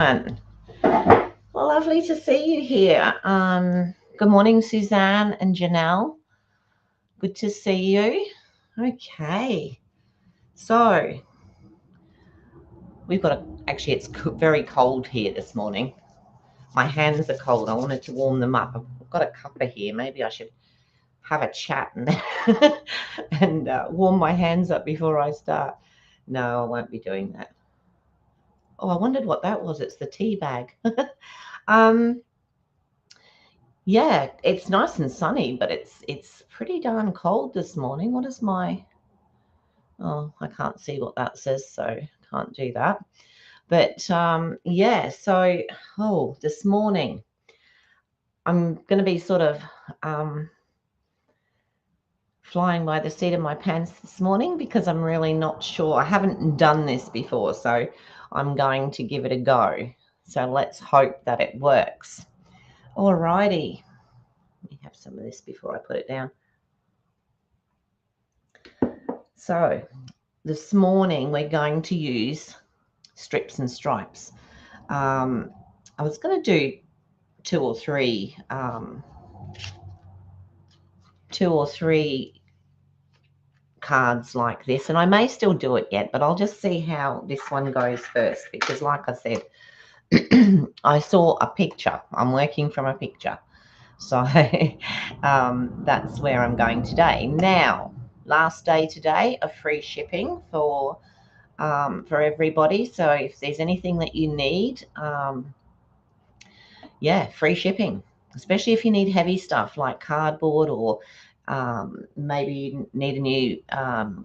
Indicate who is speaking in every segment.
Speaker 1: Well, lovely to see you here. Good morning, Suzanne and Janelle. Good to see you. Okay, so we've got actually, it's very cold here this morning. My hands are cold. I wanted to warm them up. I've got a cuppa here. Maybe I should have a chat and warm my hands up before I start. No, I won't be doing that. Oh, I wondered what that was. It's the tea bag. um, Yeah, it's nice and sunny, but it's pretty darn cold this morning. What is my... Oh, I can't see what that says, so can't do that. But yeah, so this morning I'm going to be sort of flying by the seat of my pants this morning because I'm really not sure. I haven't done this before, so I'm going to give it a go. So let's hope that it works. Alrighty. Let me have some of this before I put it down. So this morning we're going to use strips and stripes. I was going to do two or three cards like this, and I may still do it yet, but I'll just see how this one goes first, because like I said, I saw a picture. I'm working from a picture, so that's where I'm going today. Now, last day today of free shipping for everybody. So if there's anything that you need, yeah, free shipping, especially if you need heavy stuff like cardboard, or maybe you need a new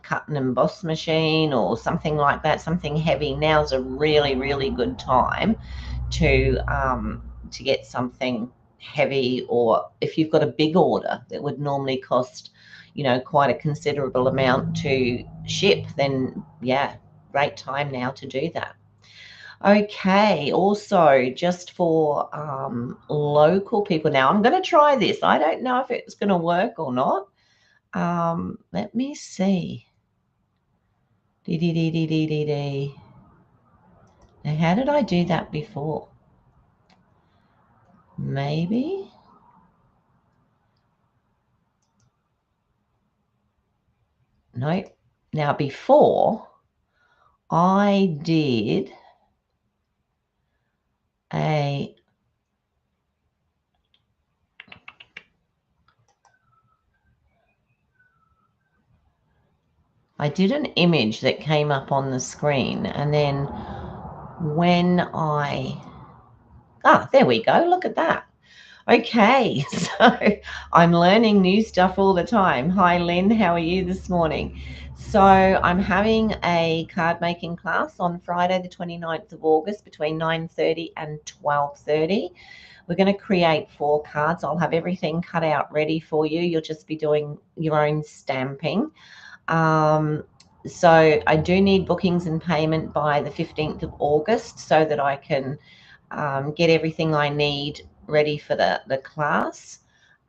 Speaker 1: cut and emboss machine or something like that, something heavy. Now's a really, really good time to get something heavy. Or if you've got a big order that would normally cost, quite a considerable amount to ship, then yeah, great time now to do that. Okay, also just for local people. Now I'm going to try this. I don't know if it's going to work or not. Let me see. Now, how did I do that before? Maybe. Nope. Now, before I did a... I did an image that came up on the screen, and then when there we go. Look at that. Okay, so I'm learning new stuff all the time. Hi, Lynn. How are you this morning? So I'm having a card making class on Friday, the 29th of August, between 9:30 and 12:30. We're going to create 4 cards. I'll have everything cut out ready for you. You'll just be doing your own stamping. So I do need bookings and payment by the 15th of August so that I can get everything I need ready for the class.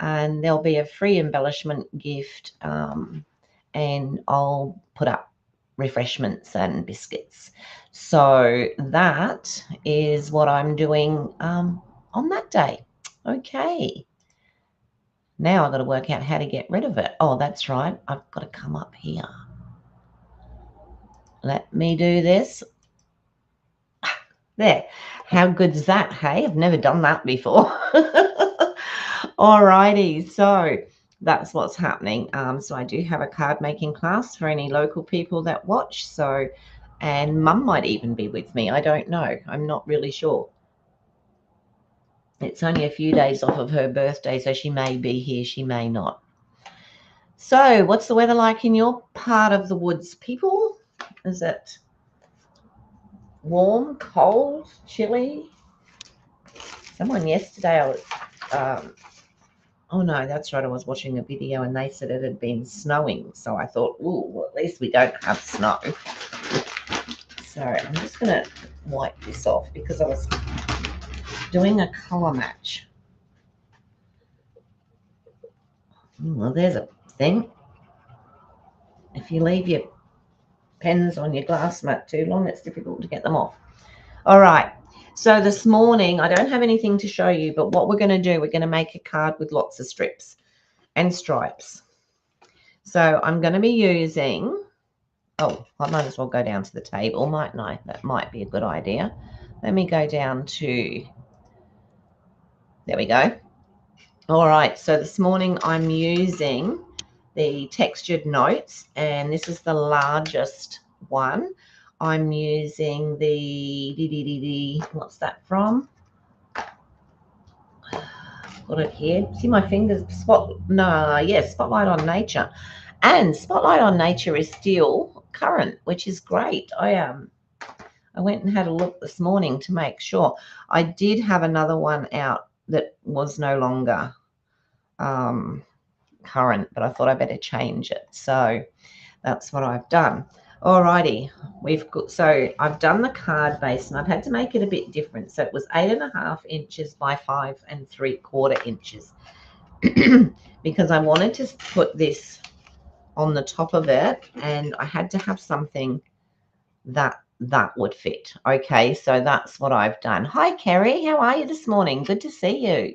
Speaker 1: And there'll be a free embellishment gift, and I'll put up refreshments and biscuits. So that is what I'm doing on that day. Okay. Now I've got to work out how to get rid of it. Oh, that's right. I've got to come up here. Let me do this. There. How good's that, hey? I've never done that before. Alrighty, so that's what's happening. So I do have a card making class for any local people that watch. So, and Mum might even be with me. I don't know. I'm not really sure. It's only a few days off of her birthday, so she may be here, she may not. So what's the weather like in your part of the woods, people? Is it warm, cold, chilly? Someone yesterday, I was, oh no, that's right, I was watching a video and they said it had been snowing. So I thought, ooh, well, at least we don't have snow. So I'm just going to wipe this off because I was doing a colour match. Well, there's a thing. If you leave your pens on your glass mat too long, it's difficult to get them off. All right. So this morning, I don't have anything to show you, but what we're going to do, we're going to make a card with lots of strips and stripes. So I'm going to be using, oh, I might as well go down to the table, mightn't I? That might be a good idea. Let me go down to, there we go. All right, so this morning I'm using the textured notes, and this is the largest one. I'm using the what's that from? Got it here. See my fingers? Spotlight on Nature. And Spotlight on Nature is still current, which is great. I went and had a look this morning to make sure. I did have another one out that was no longer current, but I thought I better change it. So that's what I've done. Alrighty, we've got, so I've done the card base and I've had to make it a bit different. So it was 8.5 inches by 5 3/4 inches because I wanted to put this on the top of it, and I had to have something that would fit. Okay, so that's what I've done. Hi Kerry, how are you this morning? Good to see you.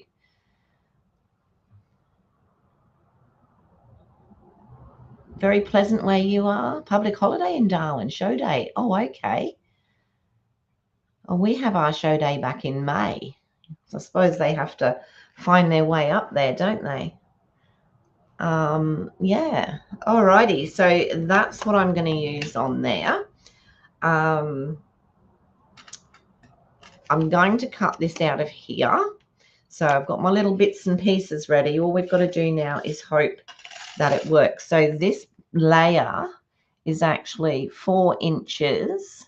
Speaker 1: Very pleasant where you are. Public holiday in Darwin, show day. Oh, okay. Well, we have our show day back in May. So I suppose they have to find their way up there, don't they? Yeah. Alrighty. So that's what I'm going to use on there. I'm going to cut this out of here. So I've got my little bits and pieces ready. All we've got to do now is hope that it works. So this layer is actually 4 inches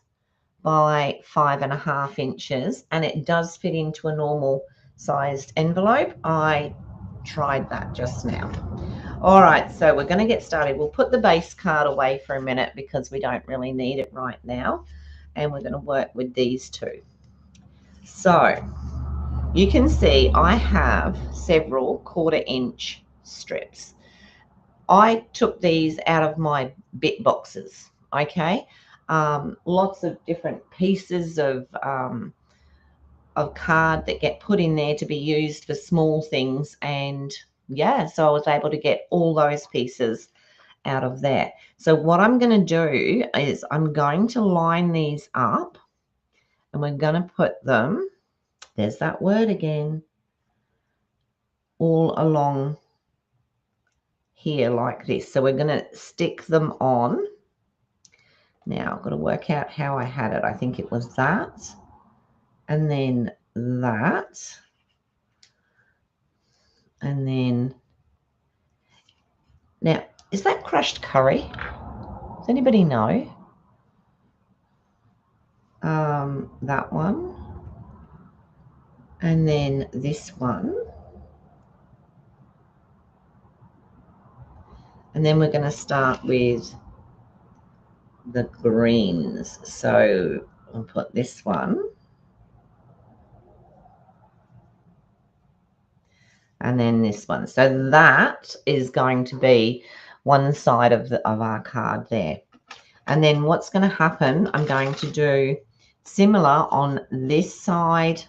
Speaker 1: by 5.5 inches, and it does fit into a normal sized envelope. I tried that just now. All right, so we're going to get started. We'll put the base card away for a minute because we don't really need it right now, and we're going to work with these two. So you can see I have several 1/4 inch strips. I took these out of my bit boxes, okay? Lots of different pieces of card that get put in there to be used for small things, and yeah, so I was able to get all those pieces out of there. So what I'm going to do is I'm going to line these up, and we're going to put them, there's that word again, all along here like this. So we're going to stick them on. Now I've got to work out how I had it. I think it was that, and then that, and then, now is that crushed curry? Does anybody know? That one, and then this one, and then we're going to start with the greens. So I'll put this one, and then this one. So that is going to be one side of our card there. And then what's going to happen, I'm going to do similar on this side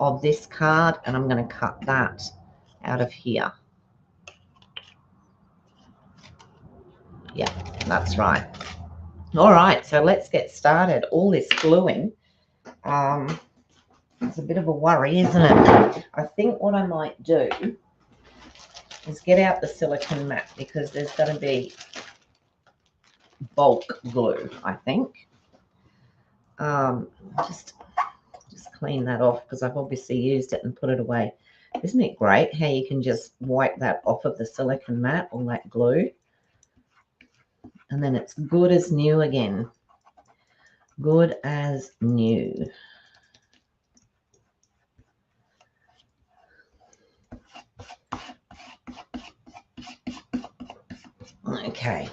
Speaker 1: of this card, and I'm going to cut that out of here. Yeah, that's right. All right, so let's get started. All this gluing, it's a bit of a worry, isn't it? I think what I might do is get out the silicone mat, because there's going to be bulk glue, I think. Just clean that off, because I've obviously used it and put it away. Isn't it great how you can just wipe that off of the silicone mat, all that glue, and then it's good as new again. Good as new. Okay.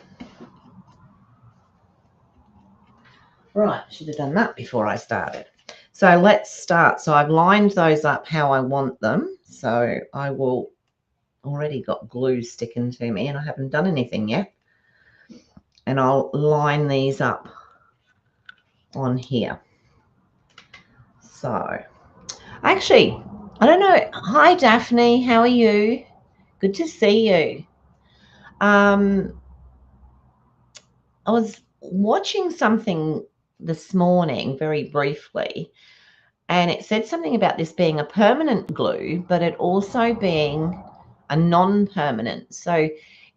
Speaker 1: Right, should have done that before I started. So let's start. So I've lined those up how I want them. So I will, already got glue sticking to me, and I haven't done anything yet. And I'll line these up on here. So, actually, I don't know. Hi, Daphne. How are you? Good to see you. I was watching something this morning very briefly, and it said something about this being a permanent glue, but it also being a non-permanent. So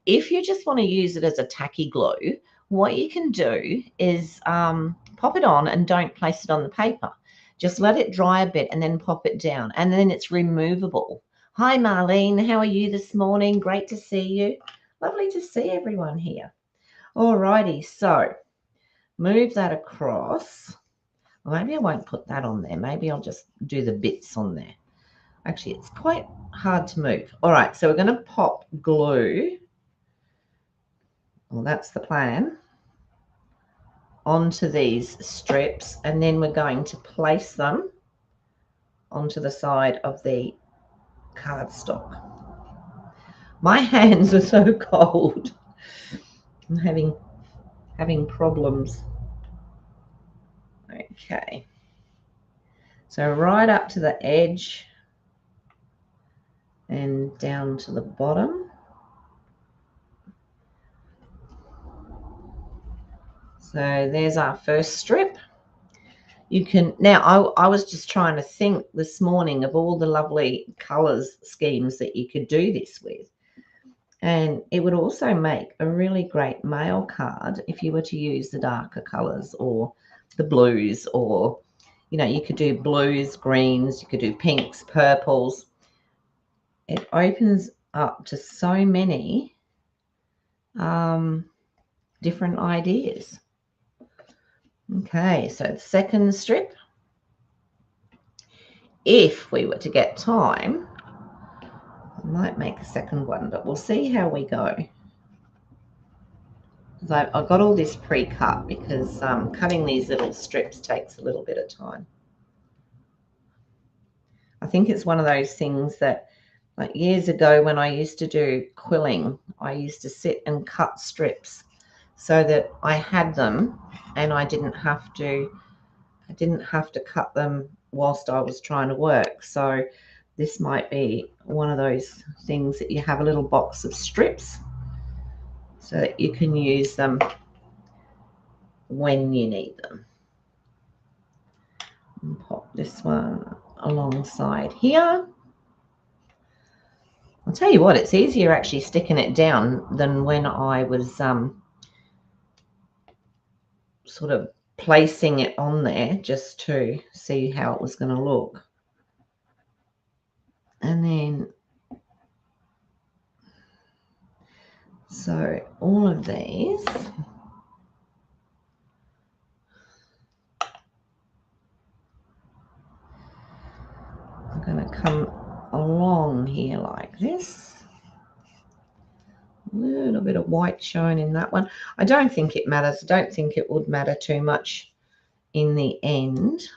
Speaker 1: if you just want to use it as a tacky glue, what you can do is pop it on and don't place it on the paper. Just let it dry a bit and then pop it down, and then it's removable. Hi, Marlene. How are you this morning? Great to see you. Lovely to see everyone here. All righty, so move that across. Well, maybe I won't put that on there. Maybe I'll just do the bits on there. Actually, it's quite hard to move. All right, so we're going to pop glue. Well, that's the plan. Onto these strips, and then we're going to place them onto the side of the cardstock. My hands are so cold. I'm having problems. Okay. So right up to the edge and down to the bottom. So there's our first strip. You can now, I was just trying to think this morning of all the lovely colors schemes that you could do this with. And it would also make a really great mail card if you were to use the darker colors or the blues, or, you know, you could do blues, greens, you could do pinks, purples. It opens up to so many different ideas. Okay, so the second strip. If we were to get time, I might make a second one, but we'll see how we go. I've got all this pre-cut because cutting these little strips takes a little bit of time. I think it's one of those things that, like years ago when I used to do quilling, I used to sit and cut strips so that I had them and I didn't have to cut them whilst I was trying to work. So this might be one of those things that you have a little box of strips so that you can use them when you need them. And pop this one alongside here. I'll tell you what, it's easier actually sticking it down than when I was sort of placing it on there just to see how it was going to look. And then, so all of these, I'm going to come along here like this. A little bit of white showing in that one. I don't think it matters. I don't think it would matter too much in the end.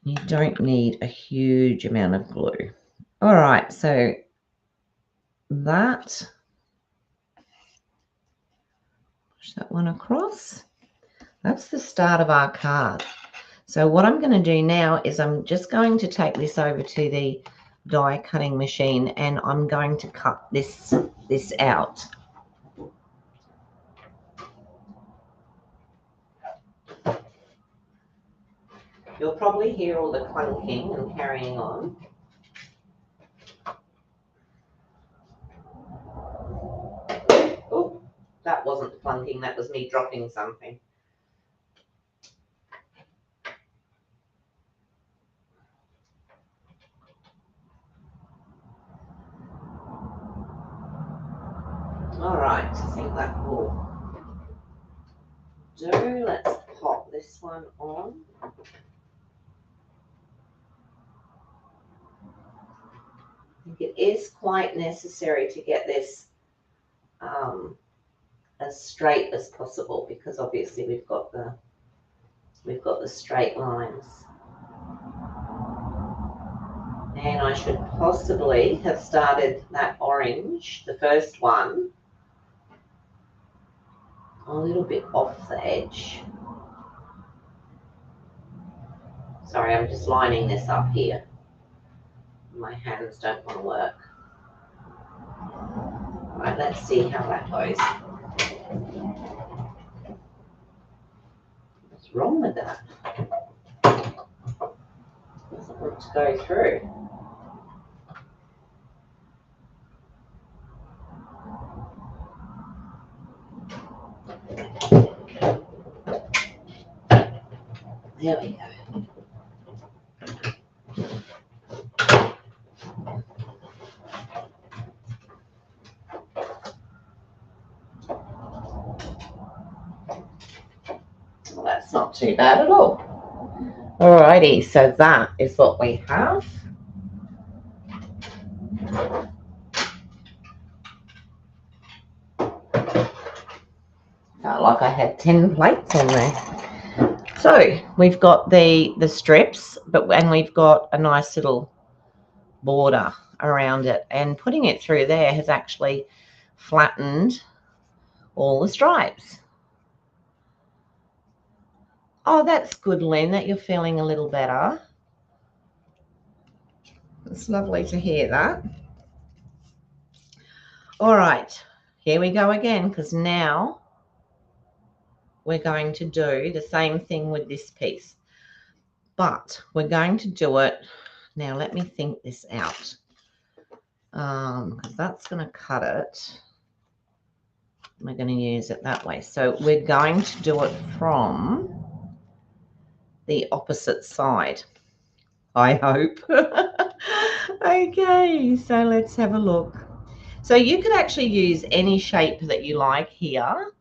Speaker 1: You don't need a huge amount of glue. All right, so that, push that one across. That's the start of our card. So what I'm going to do now is I'm just going to take this over to the die cutting machine and I'm going to cut this out. You'll probably hear all the clunking and carrying on. Oh, that wasn't clunking, that was me dropping something. All right, I think that will do. Let's pop this one on. I think it is quite necessary to get this as straight as possible because obviously we've got the straight lines. And I should possibly have started that orange, the first one, a little bit off the edge. Sorry, I'm just lining this up here. My hands don't want to work. All right, let's see how that goes. What's wrong with that? Doesn't want to go through. There we go. Well, that's not too bad at all. Alrighty, so that is what we have. Felt like I had 10 plates on there. So we've got the strips, and we've got a nice little border around it, and putting it through there has actually flattened all the stripes. Oh, that's good, Lynn, that you're feeling a little better. It's lovely to hear that. All right, here we go again, because now we're going to do the same thing with this piece, but we're going to do it now. Let me think this out, because that's going to cut it. We're going to use it that way. So we're going to do it from the opposite side, I hope. Okay, so let's have a look. So you could actually use any shape that you like here.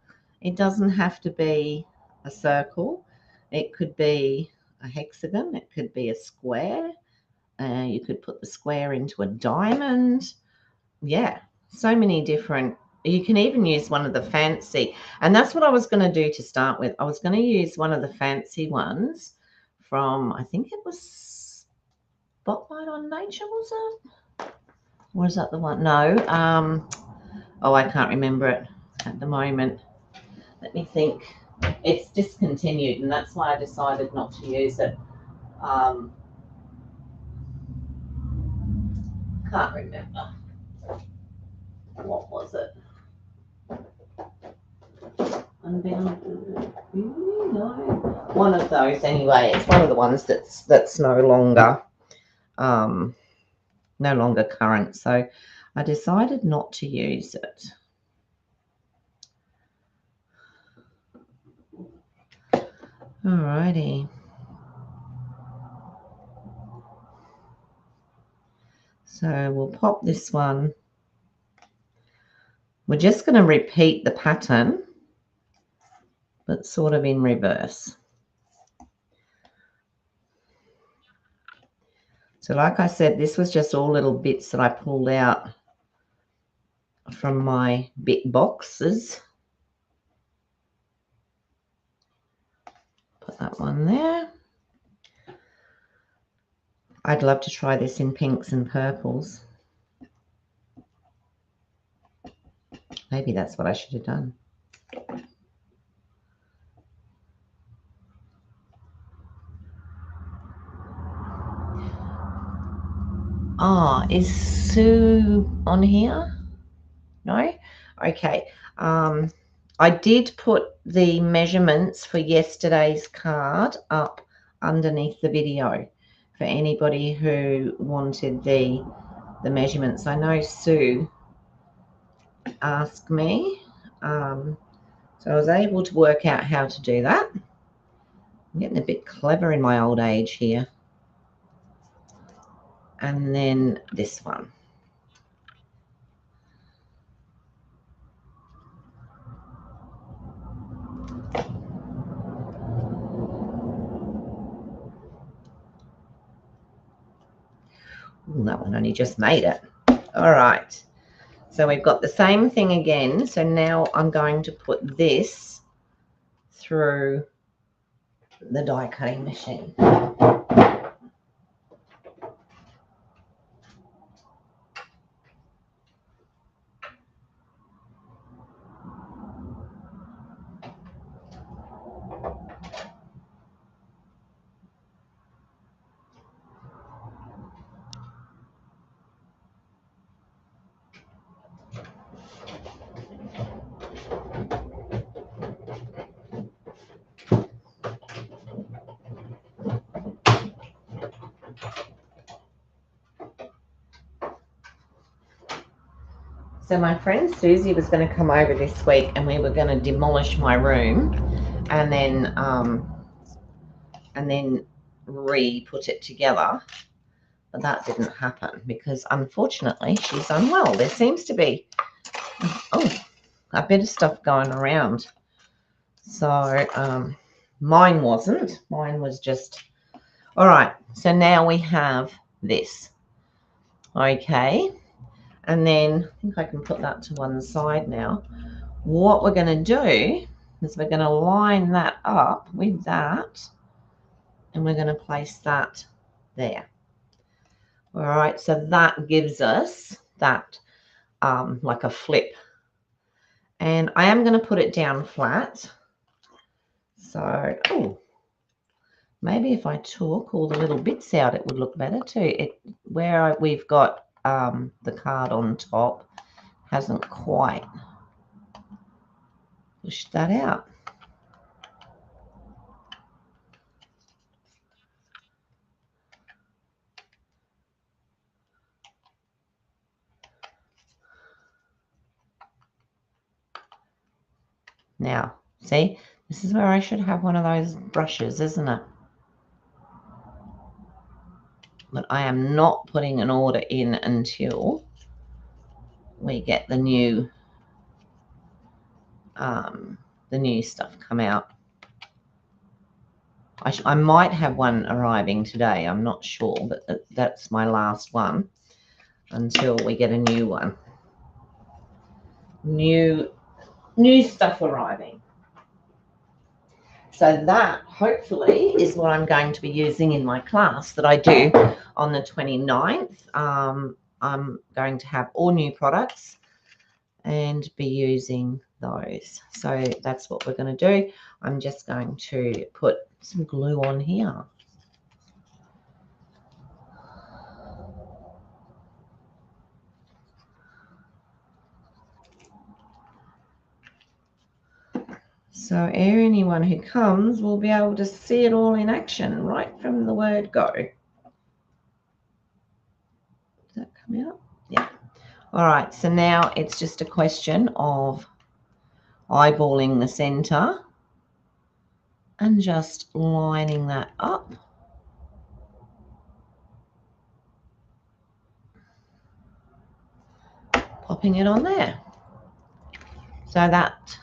Speaker 1: It doesn't have to be a circle. It could be a hexagon. It could be a square. You could put the square into a diamond. Yeah, so many different. You can even use one of the fancy, and that's what I was going to do to start with. I was going to use one of the fancy ones from, I think it was Spotlight on Nature, was it? Or is that the one? No. Oh, I can't remember it at the moment. Let me think. It's discontinued, and that's why I decided not to use it. Can't remember. What was it? Unbound. No. One of those anyway. It's one of the ones that's no longer current. So I decided not to use it. Alrighty. So we'll pop this one. We're just going to repeat the pattern, but sort of in reverse. So like I said, this was just all little bits that I pulled out from my bit boxes. Put that one there. I'd love to try this in pinks and purples. Maybe that's what I should have done. Ah, is Sue on here? No? Okay. I did put the measurements for yesterday's card up underneath the video for anybody who wanted the measurements. I know Sue asked me, so I was able to work out how to do that. I'm getting a bit clever in my old age here. And then this one. Ooh, that one only just made it. All right. So we've got the same thing again. So now I'm going to put this through the die cutting machine. So my friend Susie was going to come over this week and we were going to demolish my room and then re-put it together. But that didn't happen because unfortunately she's unwell. There seems to be a bit of stuff going around. So mine wasn't. Mine was just, all right. So now we have this. Okay. And then I think I can put that to one side now. What we're going to do is we're going to line that up with that. And we're going to place that there. All right. So that gives us that like a flip. And I am going to put it down flat. So, oh, maybe if I took all the little bits out, it would look better too. Where we've got the card on top hasn't quite pushed that out. Now, see, this is where I should have one of those brushes, isn't it? But I am not putting an order in until we get the new stuff come out. I might have one arriving today. I'm not sure, but that's my last one until we get a new one. New stuff arriving. So that hopefully is what I'm going to be using in my class that I do on the 29th. I'm going to have all new products and be using those. So that's what we're going to do. I'm just going to put some glue on here. So anyone who comes will be able to see it all in action right from the word go. Does that come out? Yeah. All right, so now it's just a question of eyeballing the center and just lining that up. Popping it on there. So that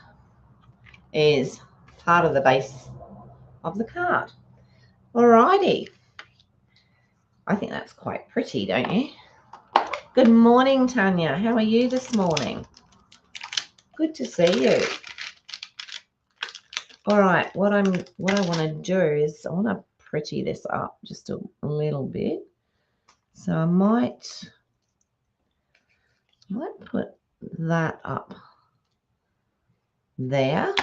Speaker 1: is part of the base of the card. Alrighty. I think that's quite pretty, don't you? Good morning, Tanya. How are you this morning? Good to see you. All right, what I want to do is I want to pretty this up just a little bit. So I might put that up there.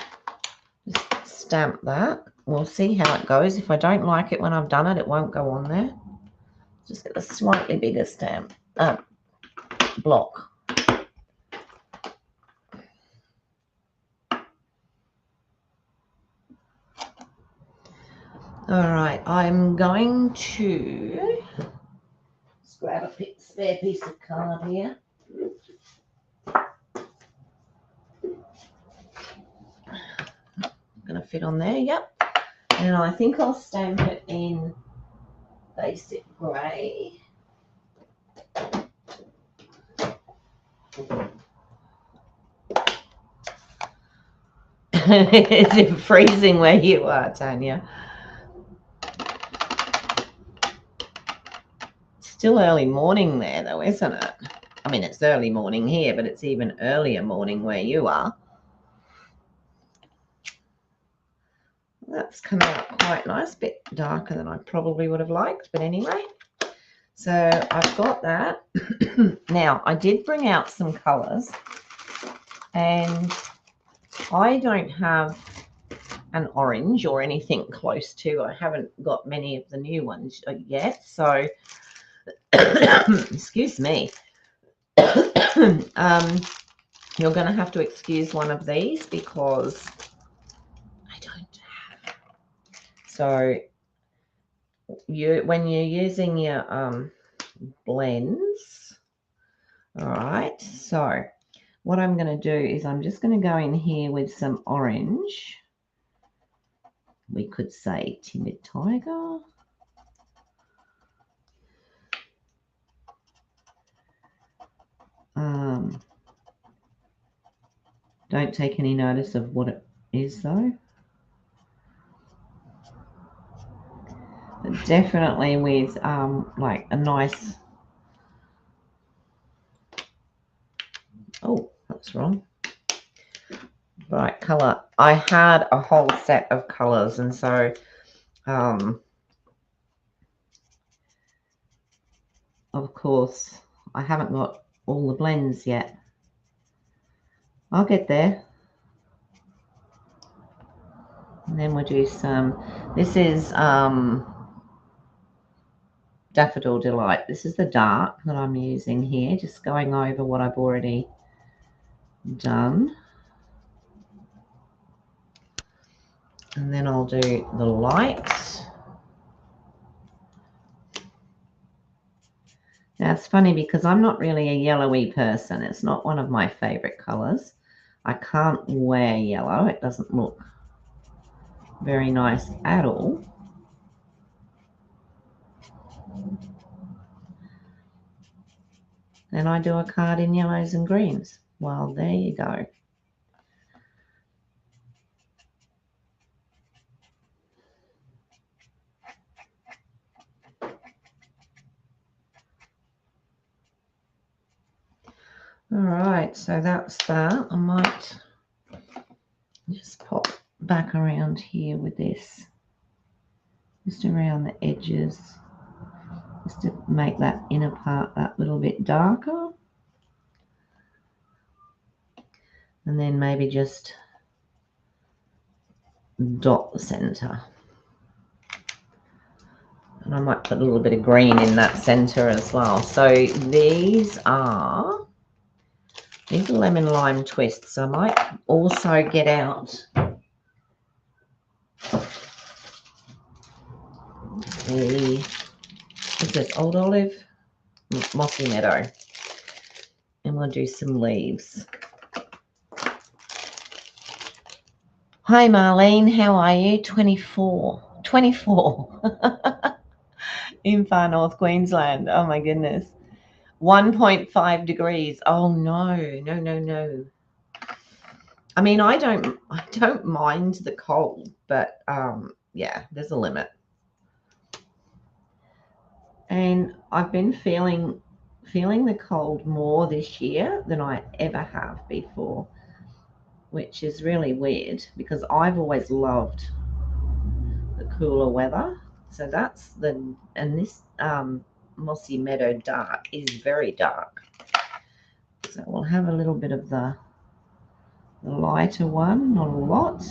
Speaker 1: Just stamp that. We'll see how it goes. If I don't like it when I've done it, it won't go on there. Just get a slightly bigger stamp block. All right, I'm going to just grab a spare piece of card here. Going to fit on there, yep. And I think I'll stamp it in basic grey. Is it freezing where you are, Tanya? Still early morning there, though, isn't it? I mean, it's early morning here, but it's even earlier morning where you are. That's come out quite nice, a bit darker than I probably would have liked, but anyway. So I've got that. Now, I did bring out some colours, and I don't have an orange or anything close to. I haven't got many of the new ones yet, so excuse me. You're going to have to excuse one of these because I don't have. So when you're using your blends, all right, so what I'm going to do is I'm just going to go in here with some orange. We could say Timid Tiger. Don't take any notice of what it is though. But definitely with like a nice, oh, that's wrong. Bright color. I had a whole set of colors, and so of course I haven't got all the blends yet. I'll get there. And then we'll do some, this is Daffodil Delight. This is the dark that I'm using here, just going over what I've already done. And then I'll do the light. Now it's funny because I'm not really a yellowy person. It's not one of my favorite colors. I can't wear yellow. It doesn't look very nice at all. Then I do a card in yellows and greens. Well, there you go. All right, so that's that. I might just pop back around here with this, just around the edges, just to make that inner part that little bit darker. And then maybe just dot the center. And I might put a little bit of green in that center as well. So these are lemon lime twists. I might also get out the, what's this, Old Olive? Mossy Meadow. And we'll do some leaves. Hi Marlene, how are you? 24 in far north Queensland. Oh my goodness. 1.5 degrees. Oh no. I mean, I don't mind the cold, but yeah, there's a limit. And I've been feeling the cold more this year than I ever have before, which is really weird because I've always loved the cooler weather. So that's and this Mossy Meadow dark is very dark. So we'll have a little bit of the lighter one, not a lot.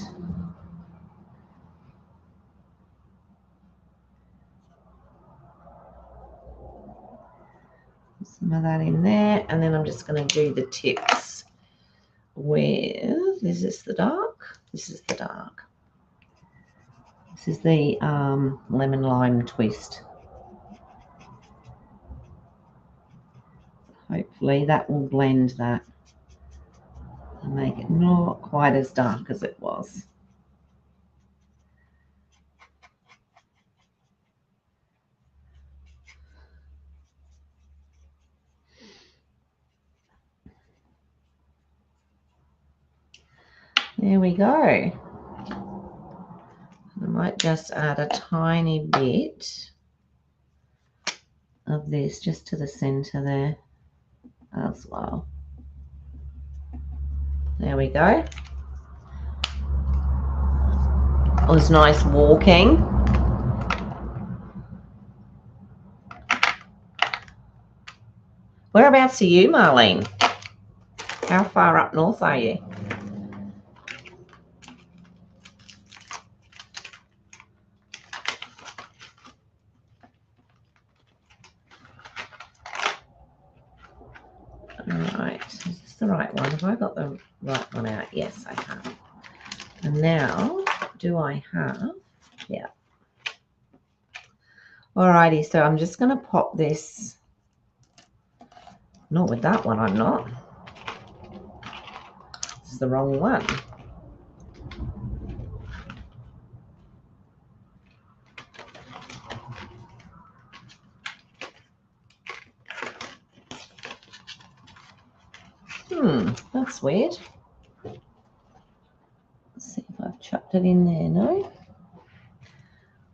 Speaker 1: Some of that in there, and then I'm just going to do the tips with, is this the dark? This is the dark. This is the lemon lime twist. Hopefully that will blend that and make it not quite as dark as it was. There we go. I might just add a tiny bit of this just to the center there as well. There we go. It was nice walking. Whereabouts are you, Marlene? How far up north are you? Alright, is this the right one? Have I got the right one out? Yes, I have. And now, do I have? Yeah. Alrighty, so I'm just going to pop this. Not with that one, I'm not. It's the wrong one. That's weird. Let's see if I've chucked it in there. No.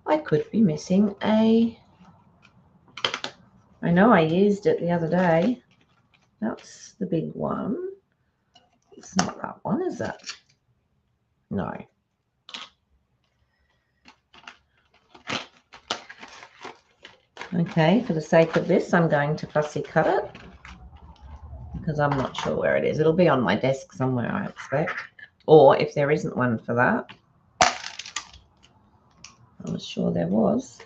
Speaker 1: I could be missing a... I know I used it the other day. That's the big one. It's not that one, is it? No. Okay, for the sake of this, I'm going to fussy cut it because I'm not sure where it is. It'll be on my desk somewhere, I expect. Or if there isn't one for that. I was sure there was.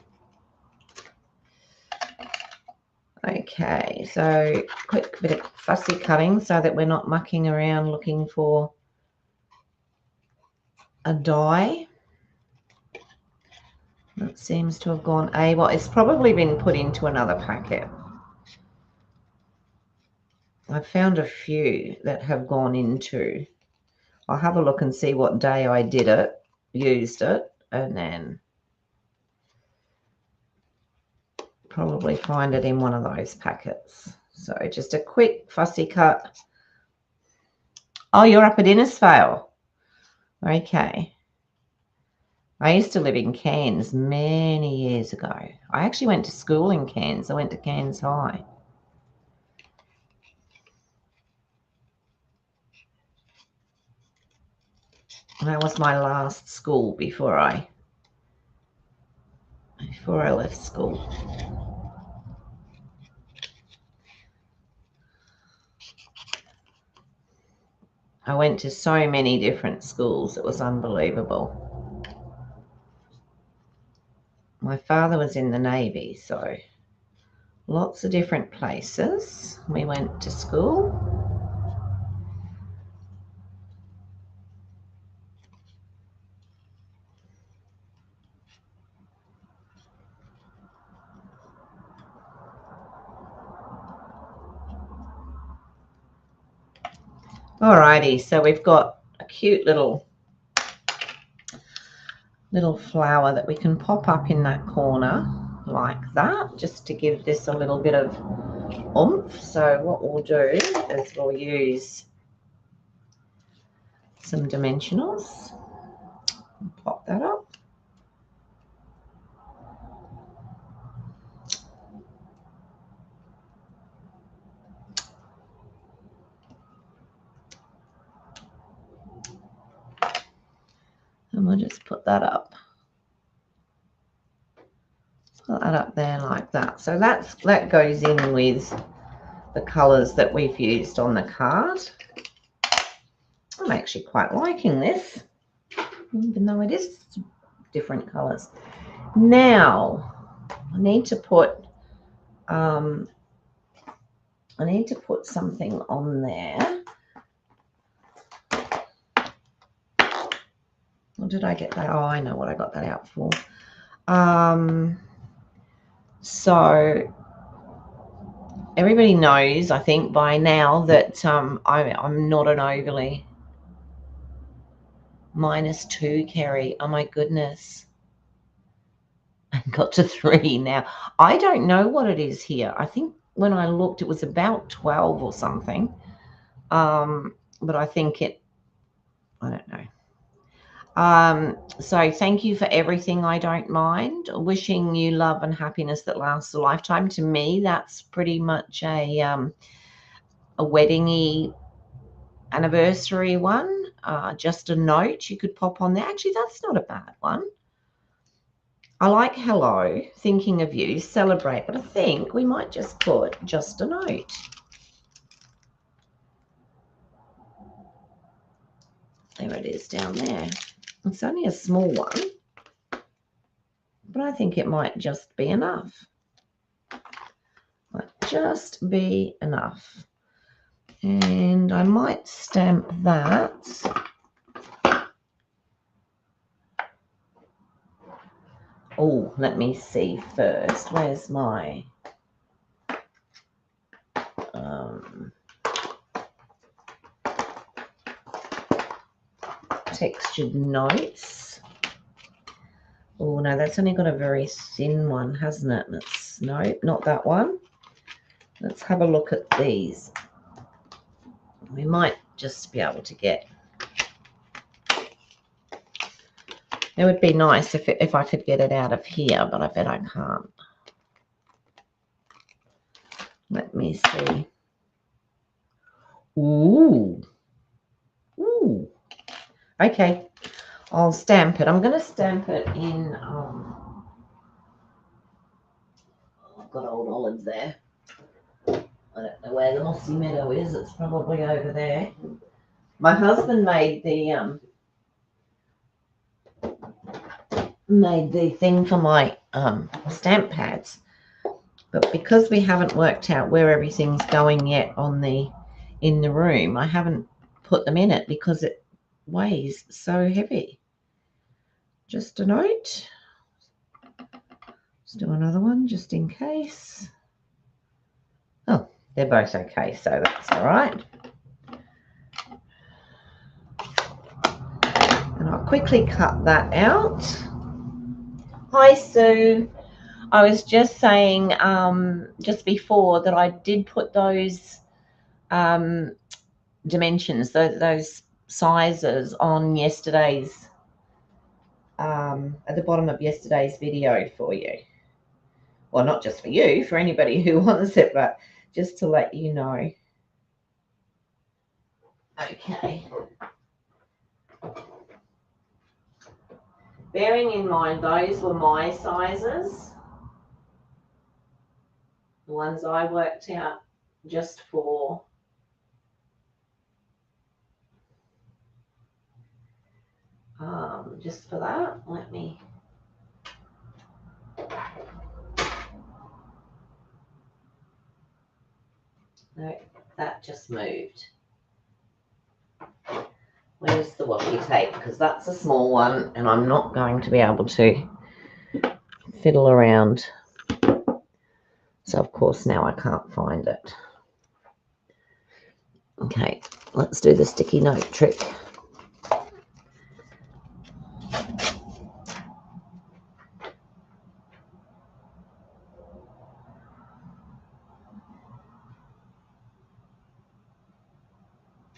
Speaker 1: Okay, so quick bit of fussy cutting so that we're not mucking around looking for a die. That seems to have gone AWOL. It's probably been put into another packet. I've found a few that have gone into. I'll have a look and see what day I did it, used it, and then probably find it in one of those packets. So just a quick fussy cut. Oh, you're up at Innisfail. Okay. I used to live in Cairns many years ago. I actually went to school in Cairns. I went to Cairns High. That was my last school before I left school. I went to so many different schools. It was unbelievable. My father was in the Navy, so lots of different places we went to school. Alrighty, so we've got a cute little flower that we can pop up in that corner like that, just to give this a little bit of oomph. So what we'll do is we'll use some dimensionals, pop that up. And we'll just put that up. Put that up there like that. So that goes in with the colours that we've used on the card. I'm actually quite liking this, even though it is different colours. Now, I need to put something on there. Or did I get that? Oh, I know what I got that out for. So everybody knows, I think, by now that I'm not an overly -2, Kerry. Oh my goodness. I got to 3 now. I don't know what it is here. I think when I looked, it was about 12 or something. But I think I don't know. So thank you for everything. I don't mind. Wishing you love and happiness that lasts a lifetime. To me, that's pretty much a wedding-y anniversary one. Just a note you could pop on there. Actually, that's not a bad one. I like hello, thinking of you, celebrate, but I think we might just put just a note. There it is down there. It's only a small one, but I think it might just be enough. Might just be enough. And I might stamp that. Oh, let me see first. Where's my textured notes. Oh no, that's only got a very thin one, hasn't it? No, not that one. Let's have a look at these. We might just be able to get. It would be nice if I could get it out of here, but I bet I can't. Let me see. Ooh. Ooh. Okay. I'll stamp it. I'm going to stamp it in. I've got old olives there. I don't know where the mossy meadow is. It's probably over there. My husband made the thing for my stamp pads, but because we haven't worked out where everything's going yet in the room, I haven't put them in it because it weighs so heavy. Just a note. Let's do another one just in case. Oh, they're both okay, so that's all right. And I'll quickly cut that out. Hi, Sue. I was just saying just before that I did put those dimensions, those sizes on yesterday's, at the bottom of yesterday's video for you. Well, not just for you, for anybody who wants it, but just to let you know. Okay. Bearing in mind those were my sizes, the ones I worked out just for that. Let me. No, that just moved. Where's the washi tape? Because that's a small one and I'm not going to be able to fiddle around. So, of course, now I can't find it. Okay, let's do the sticky note trick.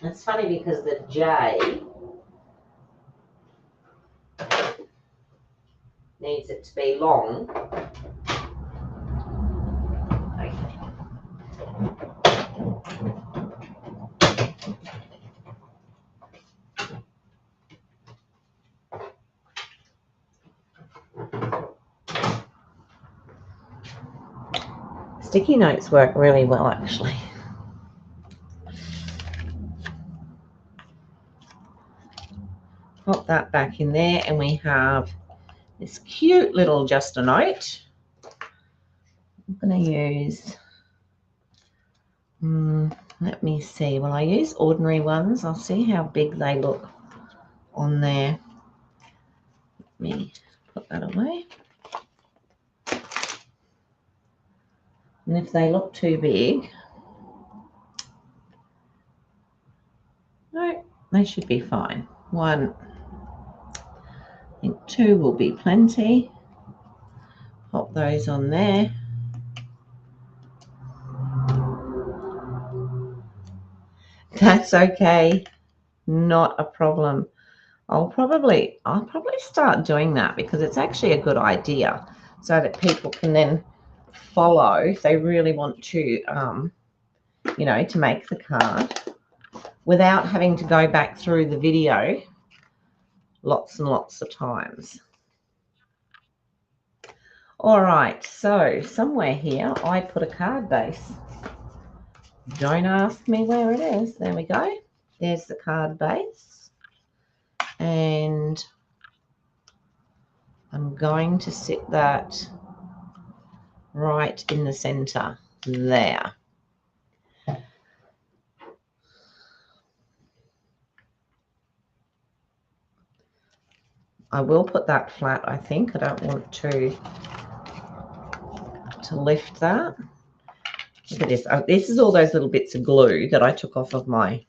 Speaker 1: It's funny because the J needs it to be long. Okay. Sticky notes work really well, actually. Pop that back in there, and we have this cute little just a note. I'm going to use, let me see. Well, I use ordinary ones. I'll see how big they look on there. Let me put that away. And if they look too big, no, they should be fine. One, I think two will be plenty. Pop those on there. That's okay. Not a problem. I'll probably start doing that because it's actually a good idea so that people can then follow if they really want to, you know, to make the card without having to go back through the video lots and lots of times. All right, so somewhere here I put a card base. Don't ask me where it is. There we go. There's the card base. And I'm going to sit that right in the center there. I will put that flat, I think. I don't want to lift that. Look at this. This is all those little bits of glue that I took off of my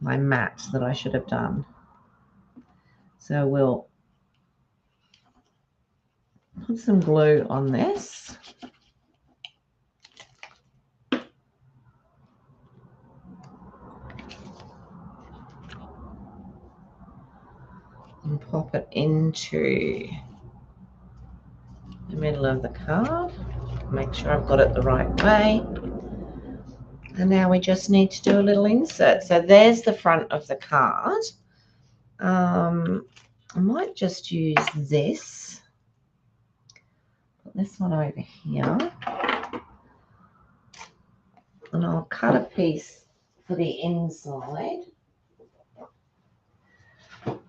Speaker 1: mat that I should have done. So we'll put some glue on this. And pop it into the middle of the card. Make sure I've got it the right way. And now we just need to do a little insert. So there's the front of the card. I might just use this. Put this one over here. And I'll cut a piece for the inside. I'm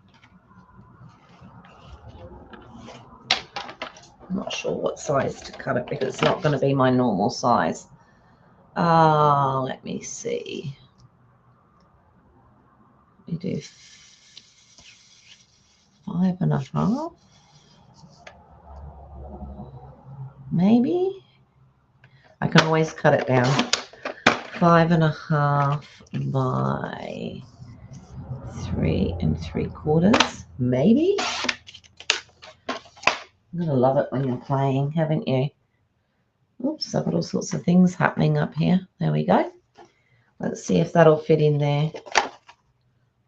Speaker 1: not sure what size to cut it because it's not going to be my normal size. Let me see. We do 5.5, maybe. I can always cut it down. 5.5 by 3 3/4, maybe. You're gonna love it when you're playing, haven't you? Oops, I've got all sorts of things happening up here. There we go. Let's see if that'll fit in there.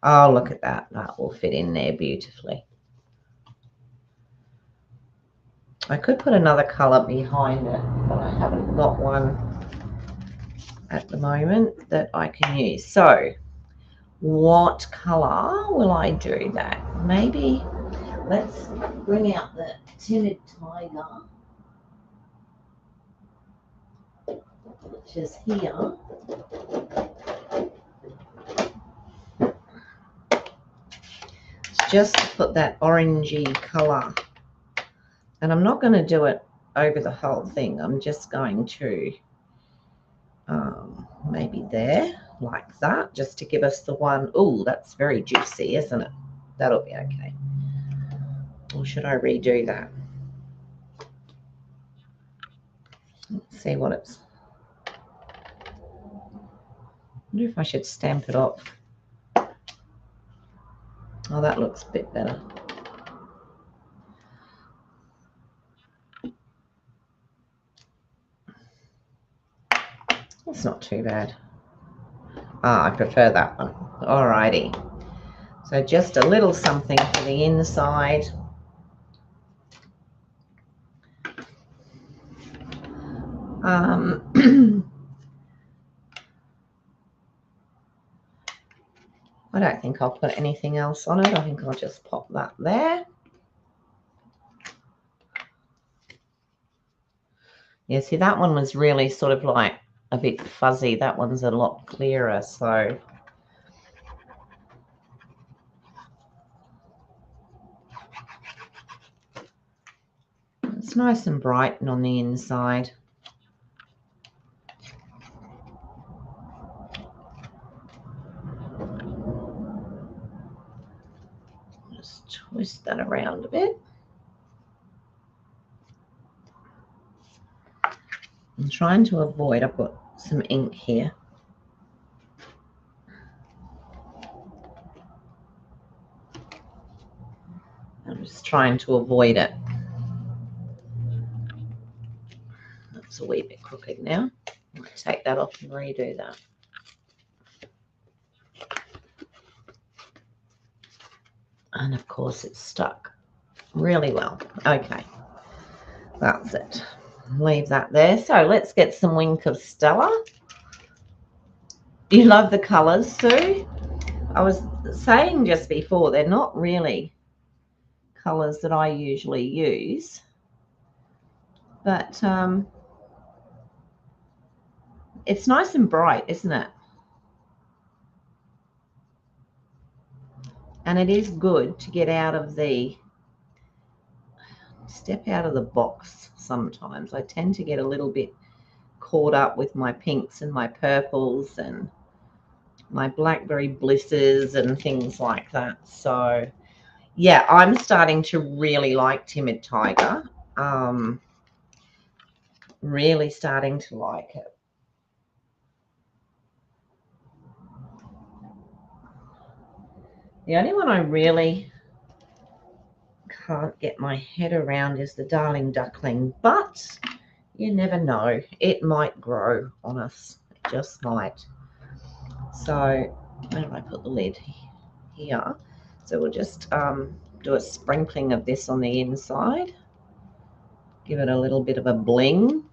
Speaker 1: Oh, look at that. That will fit in there beautifully. I could put another colour behind it, but I haven't got one at the moment that I can use. So what colour will I do that? Maybe let's bring out the Timid Tiger, which is here. It's just to put that orangey colour. And I'm not going to do it over the whole thing. I'm just going to maybe there, like that, just to give us the one. Oh, that's very juicy, isn't it? That'll be okay. Or should I redo that? Let's see what it's. I wonder if I should stamp it off. Oh, that looks a bit better. It's not too bad. I prefer that one. Alrighty. So just a little something for the inside. I don't think I'll put anything else on it. I think I'll just pop that there. Yeah, see, that one was really sort of like a bit fuzzy. That one's a lot clearer, so it's nice and bright and on the inside. Just twist that around a bit. I'm trying to avoid, I've got some ink here. I'm just trying to avoid it. That's a wee bit crooked now. I'll take that off and redo that. And of course it's stuck really well. Okay, that's it. Leave that there. So let's get some Wink of Stella. You love the colours, Sue? I was saying just before, they're not really colours that I usually use, but it's nice and bright, isn't it? And it is good to get out of the, step out of the box sometimes. I tend to get a little bit caught up with my pinks and my purples and my blackberry blisses and things like that. So yeah, I'm starting to really like Timid Tiger. Really starting to like it. The only one I really can't get my head around is the darling duckling, but you never know. It might grow on us. It just might. So where did I put the lid? Here. So we'll just do a sprinkling of this on the inside. Give it a little bit of a bling.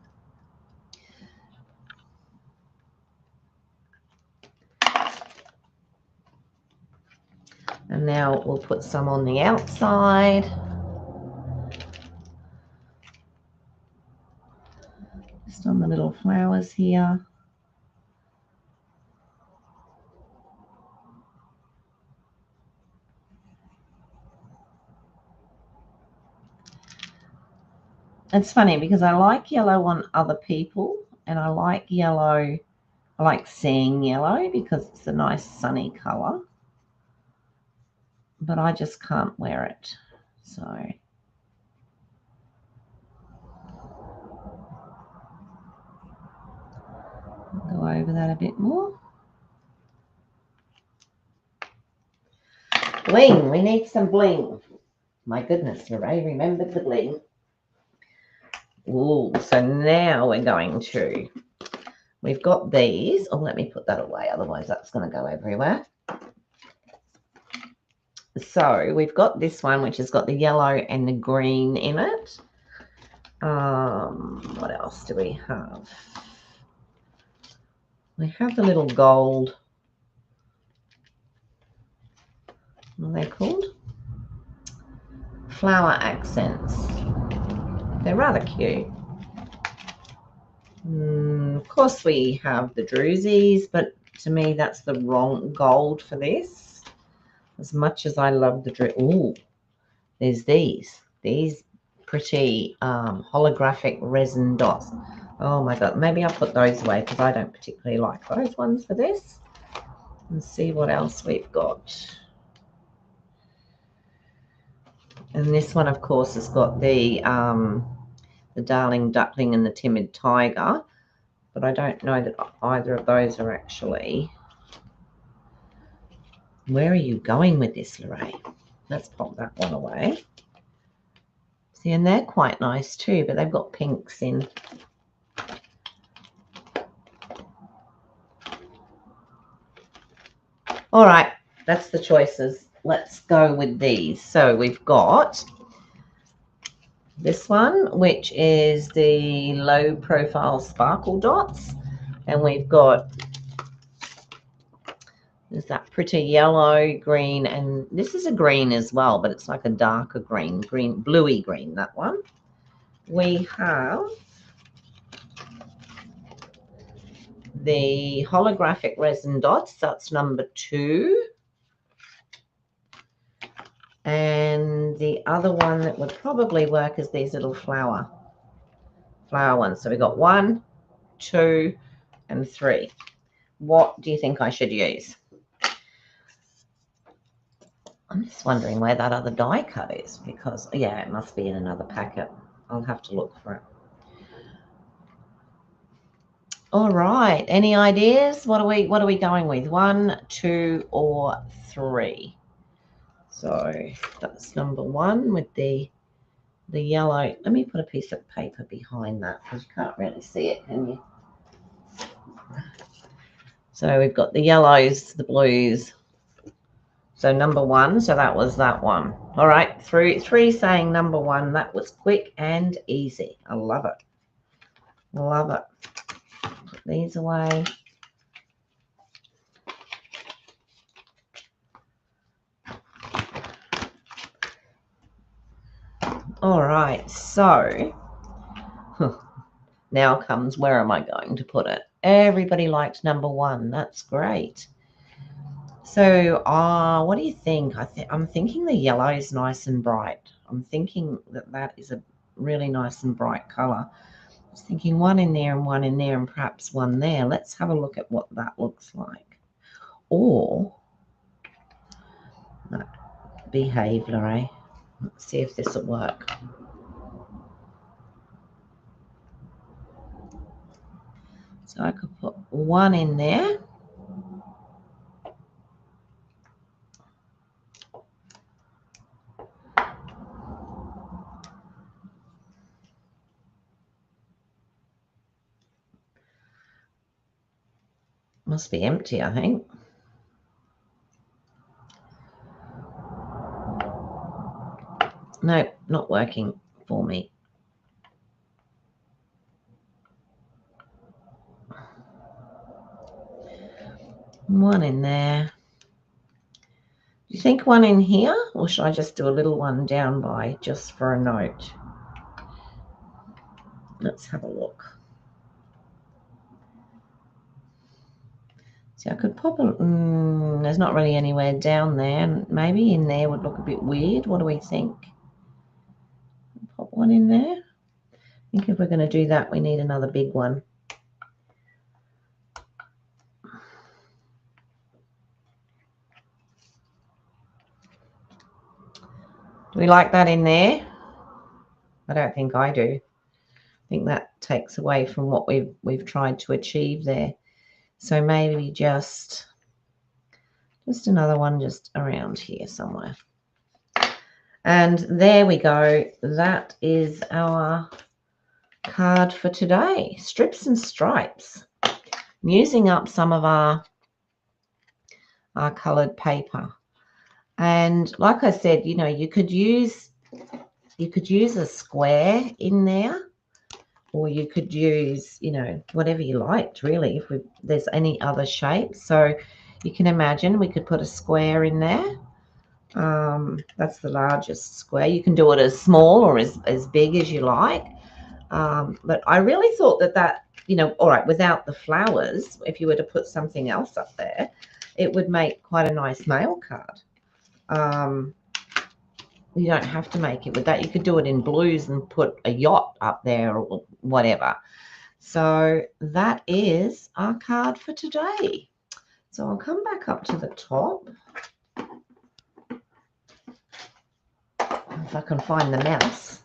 Speaker 1: And now we'll put some on the outside. Just on the little flowers here. It's funny because I like yellow on other people, and I like yellow. I like seeing yellow because it's a nice sunny color, but I just can't wear it. So I'll go over that a bit more. Bling, we need some bling. My goodness, Ray remembered the bling. Ooh, so now we're going to, we've got these. Oh, let me put that away, otherwise that's going to go everywhere. So we've got this one, which has got the yellow and the green in it. What else do we have? We have the little gold. What are they called? Flower accents. They're rather cute. Of course, we have the drusies, but to me, that's the wrong gold for this. As much as I love the drusies. Ooh, there's these pretty holographic resin dots. Oh my God, maybe I'll put those away because I don't particularly like those ones for this. And see what else we've got. And this one, of course, has got the darling duckling and the timid tiger, but I don't know that either of those are actually. Where are you going with this, Lorraine? Let's pop that one away. See, and they're quite nice too, but they've got pinks in. All right, that's the choices. Let's go with these. So we've got this one, which is the low profile sparkle dots, and we've got, there's that pretty yellow, green, and this is a green as well, but it's like a darker green, bluey green, that one. We have the holographic resin dots, that's number 2. And the other one that would probably work is these little flower ones. So we've got 1, 2, and 3. What do you think I should use? I'm just wondering where that other die cut is, because yeah, it must be in another packet. I'll have to look for it. All right, any ideas? What are we going with? 1, 2, or 3? So that's number 1 with the yellow. Let me put a piece of paper behind that because you can't really see it, can you? So we've got the yellows, the blues. So number 1, so that was that one. All right, 3 saying number 1. That was quick and easy. I love it. Love it. Put these away. All right, so now comes, where am I going to put it? Everybody liked number 1. That's great. So what do you think? I'm thinking the yellow is nice and bright. I'm thinking that is a really nice and bright color. I was thinking 1 in there and 1 in there and perhaps 1 there. Let's have a look at what that looks like. Or, no, behave, Lorraine. Let's see if this will work. So I could put 1 in there. Must be empty, I think. No, not working for me. One in there. Do you think one in here, or should I just do a little one down by just for a note? Let's have a look. See, I could pop a... there's not really anywhere down there. Maybe in there would look a bit weird. What do we think? Pop one in there. I think if we're going to do that, we need another big one. Do we like that in there? I don't think I do. I think that takes away from what we've tried to achieve there. So maybe just another one just around here somewhere. And there we go. That is our card for today. Strips and stripes. I'm using up some of our coloured paper. And like I said, you know, you could use a square in there, or you could use, you know, whatever you liked, really, if there's any other shapes. So you can imagine we could put a square in there. That's the largest square. You can do it as small or as big as you like. But I really thought that, you know, all right, without the flowers, if you were to put something else up there, it would make quite a nice mail card. You don't have to make it with that. You could do it in blues and put a yacht up there or whatever. So that is our card for today. So I'll come back up to the top. If I can find the mouse.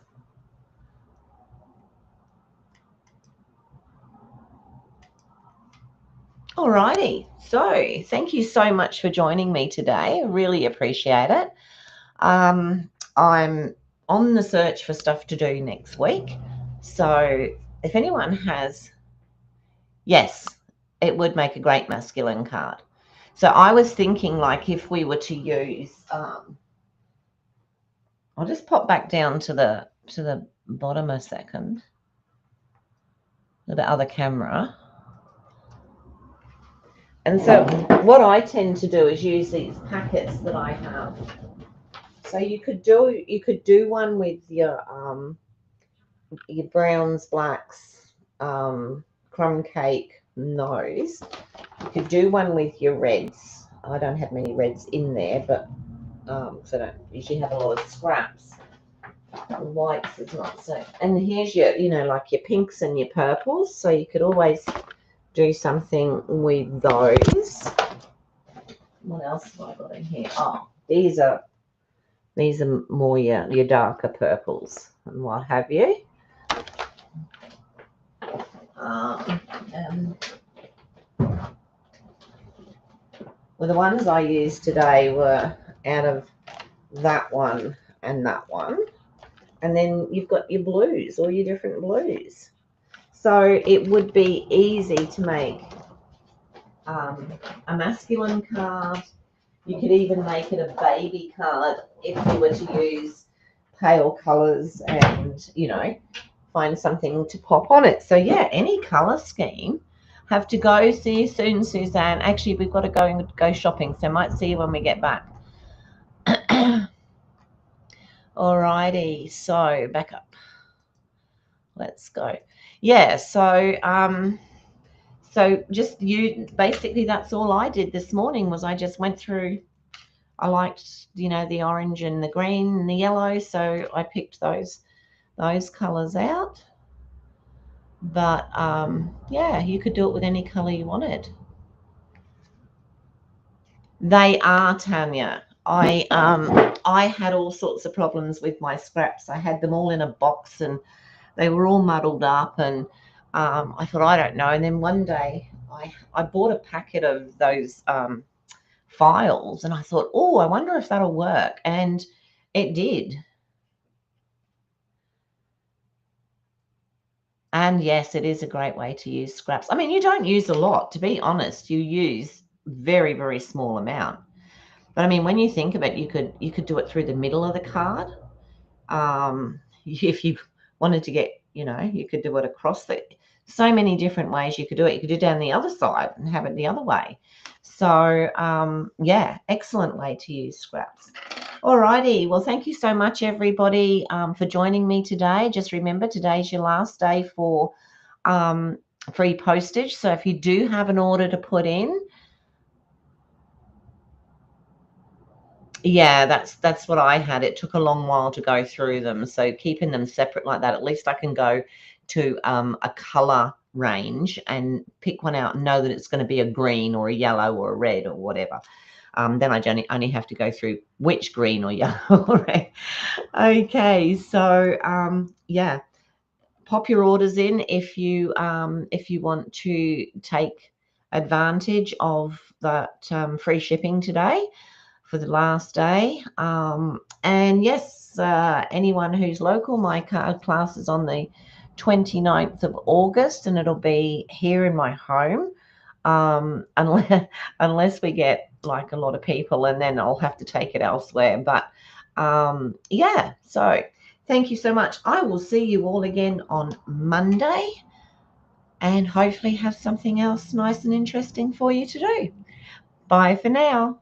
Speaker 1: Alrighty. So thank you so much for joining me today. I really appreciate it. I'm on the search for stuff to do next week. So if anyone has, yes, it would make a great masculine card. So I was thinking, like, if we were to use, I'll just pop back down to the bottom a second, the other camera. And so what I tend to do is use these packets that I have. So you could do one with your browns, blacks, crumb cake, those. You could do one with your reds. I don't have many reds in there, but so I don't usually have a lot of scraps. Whites is not so. And here's your, you know, like your pinks and your purples. So you could always do something with those. What else have I got in here? Oh, these are more your darker purples and what have you. Well, the ones I used today were out of that one and that one. And then you've got your blues, all your different blues. So it would be easy to make a masculine card. You could even make it a baby card if you were to use pale colours and, you know, find something to pop on it. So, yeah, any colour scheme. Have to go. See you soon, Suzanne. Actually, we've got to go shopping, so I might see you when we get back. Alrighty, so back up. Let's go. Yeah, so just basically that's all I did this morning was I just went through. I liked, you know, the orange and the green and the yellow, so I picked those colors out. But yeah, you could do it with any color you wanted. They are, Tanya. I had all sorts of problems with my scraps. I had them all in a box and they were all muddled up, and I thought, I don't know. And then one day I bought a packet of those files, and I thought, oh, I wonder if that'll work. And it did. And yes, it is a great way to use scraps. I mean, you don't use a lot, to be honest. You use very, very small amount. But I mean, when you think of it, you could do it through the middle of the card. If you wanted to get, you could do it across so many different ways you could do it. You could do it down the other side and have it the other way. So yeah, excellent way to use scraps. Alrighty, well, thank you so much, everybody, for joining me today. Just remember, today's your last day for free postage. So if you do have an order to put in, yeah, that's what I had. It took a long while to go through them. So keeping them separate like that, at least I can go to a color range and pick one out and know that it's going to be a green or a yellow or a red or whatever. Then I only have to go through which green or yellow or red. Okay, so yeah, pop your orders in if you want to take advantage of that free shipping today for the last day. And yes, anyone who's local, my card class is on the 29th of August, and it'll be here in my home, unless we get like a lot of people, and then I'll have to take it elsewhere. But yeah, so thank you so much. I will see you all again on Monday, and hopefully have something else nice and interesting for you to do. Bye for now.